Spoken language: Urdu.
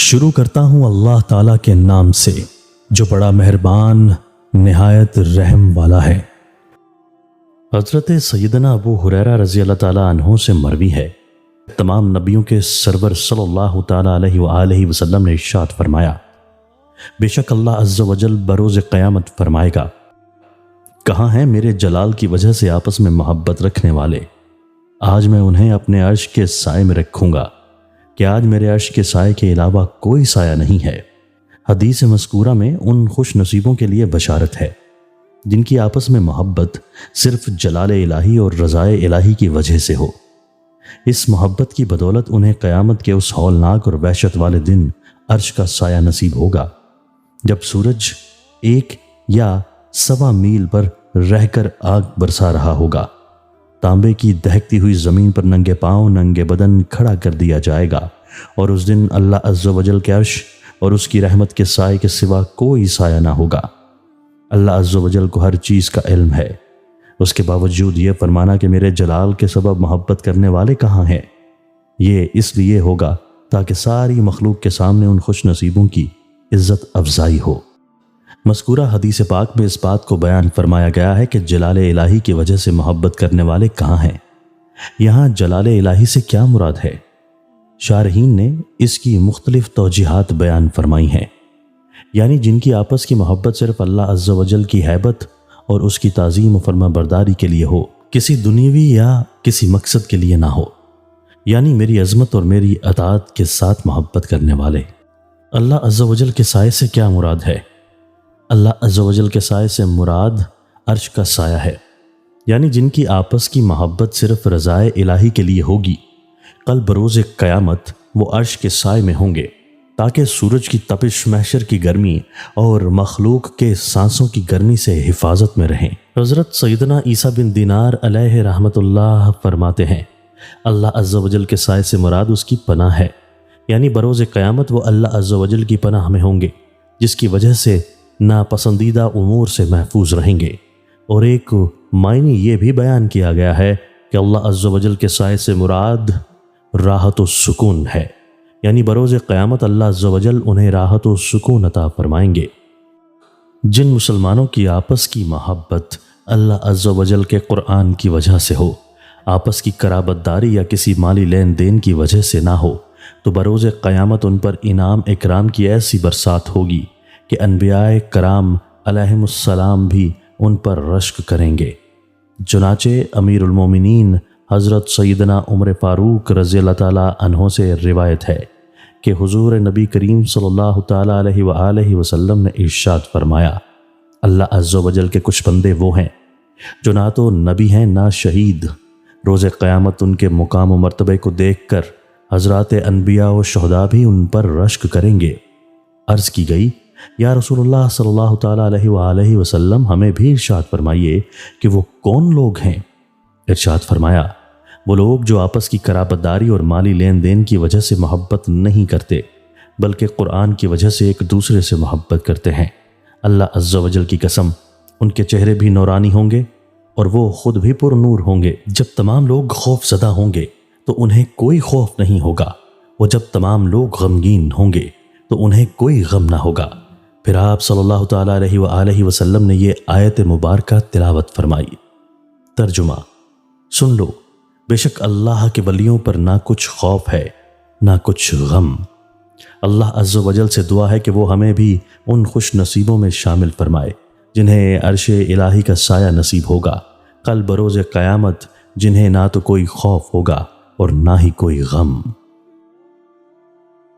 شروع کرتا ہوں اللہ تعالیٰ کے نام سے جو بڑا مہربان نہایت رحم والا ہے۔ حضرت سیدنا ابو ہریرہ رضی اللہ تعالیٰ عنہ سے مروی ہے، تمام نبیوں کے سرور صلی اللہ تعالیٰ علیہ وآلہ وسلم نے ارشاد فرمایا، بے شک اللہ عز و جل بروز قیامت فرمائے گا، کہاں ہیں میرے جلال کی وجہ سے آپس میں محبت رکھنے والے؟ آج میں انہیں اپنے عرش کے سائے میں رکھوں گا کہ آج میرے عرش کے سائے کے علاوہ کوئی سایہ نہیں ہے۔ حدیث مذکورہ میں ان خوش نصیبوں کے لیے بشارت ہے جن کی آپس میں محبت صرف جلال الہی اور رضائے الہی کی وجہ سے ہو۔ اس محبت کی بدولت انہیں قیامت کے اس ہولناک اور وحشت والے دن عرش کا سایہ نصیب ہوگا جب سورج 1 یا 1.25 میل پر رہ کر آگ برسا رہا ہوگا۔ تانبے کی دہکتی ہوئی زمین پر ننگے پاؤں ننگے بدن کھڑا کر دیا جائے گا، اور اس دن اللہ عز و جل کے عرش اور اس کی رحمت کے سائے کے سوا کوئی سایہ نہ ہوگا۔ اللہ عز و جل کو ہر چیز کا علم ہے، اس کے باوجود یہ فرمانا کہ میرے جلال کے سبب محبت کرنے والے کہاں ہیں، یہ اس لیے ہوگا تاکہ ساری مخلوق کے سامنے ان خوش نصیبوں کی عزت افزائی ہو۔ مذکورہ حدیث پاک میں اس بات کو بیان فرمایا گیا ہے کہ جلال الہی کی وجہ سے محبت کرنے والے کہاں ہیں۔ یہاں جلال الہی سے کیا مراد ہے؟ شارحین نے اس کی مختلف توجیحات بیان فرمائی ہیں، یعنی جن کی آپس کی محبت صرف اللہ عز و جل کی ہیبت اور اس کی تعظیم و فرما برداری کے لیے ہو، کسی دنیوی یا کسی مقصد کے لیے نہ ہو، یعنی میری عظمت اور میری اطاعت کے ساتھ محبت کرنے والے۔ اللہ عز و جل کے سائے سے کیا مراد ہے؟ اللہ عز و جل کے سائے سے مراد عرش کا سایہ ہے، یعنی جن کی آپس کی محبت صرف رضائے الہی کے لیے ہوگی، کل بروز قیامت وہ عرش کے سائے میں ہوں گے تاکہ سورج کی تپش، محشر کی گرمی اور مخلوق کے سانسوں کی گرمی سے حفاظت میں رہیں۔ حضرت سیدنا عیسیٰ بن دینار علیہ رحمت اللہ فرماتے ہیں، اللہ عز و جل کے سائے سے مراد اس کی پناہ ہے، یعنی بروز قیامت وہ اللہ عز و جل کی پناہ میں ہوں گے جس کی وجہ سے ناپسندیدہ امور سے محفوظ رہیں گے۔ اور ایک معنی یہ بھی بیان کیا گیا ہے کہ اللہ عز و جل کے سائے سے مراد راحت و سکون ہے، یعنی بروز قیامت اللہ عز و جل انہیں راحت و سکون عطا فرمائیں گے۔ جن مسلمانوں کی آپس کی محبت اللہ عز و جل کے قرآن کی وجہ سے ہو، آپس کی قرابت داری یا کسی مالی لین دین کی وجہ سے نہ ہو، تو بروز قیامت ان پر انعام اکرام کی ایسی برسات ہوگی کہ انبیاء کرام علیہم السلام بھی ان پر رشک کریں گے۔ چنانچہ امیر المومنین حضرت سیدنا عمر فاروق رضی اللہ تعالیٰ عنہ سے روایت ہے کہ حضور نبی کریم صلی اللہ تعالیٰ علیہ وآلہ وسلم نے ارشاد فرمایا، اللہ عز و جل کے کچھ بندے وہ ہیں جو نہ تو نبی ہیں نہ شہید، روز قیامت ان کے مقام و مرتبے کو دیکھ کر حضرات انبیاء و شہداء بھی ان پر رشک کریں گے۔ عرض کی گئی، یا رسول اللہ صلی اللہ تعالیٰ علیہ وآلہ وسلم ہمیں بھی ارشاد فرمائیے کہ وہ کون لوگ ہیں؟ ارشاد فرمایا، وہ لوگ جو آپس کی قرابت داری اور مالی لین دین کی وجہ سے محبت نہیں کرتے بلکہ قرآن کی وجہ سے ایک دوسرے سے محبت کرتے ہیں۔ اللہ عز و جل کی قسم، ان کے چہرے بھی نورانی ہوں گے اور وہ خود بھی پر نور ہوں گے۔ جب تمام لوگ خوف زدہ ہوں گے تو انہیں کوئی خوف نہیں ہوگا، اور جب تمام لوگ غمگین ہوں گے تو انہیں کوئی غم نہ ہوگا۔ پھر آپ صلی اللہ تعالیٰ علیہ وآلہ وسلم نے یہ آیت مبارکہ تلاوت فرمائی۔ ترجمہ: سن لو، بے شک اللہ کے ولیوں پر نہ کچھ خوف ہے نہ کچھ غم۔ اللہ عز و جل سے دعا ہے کہ وہ ہمیں بھی ان خوش نصیبوں میں شامل فرمائے جنہیں عرش الہی کا سایہ نصیب ہوگا کل بروز قیامت، جنہیں نہ تو کوئی خوف ہوگا اور نہ ہی کوئی غم۔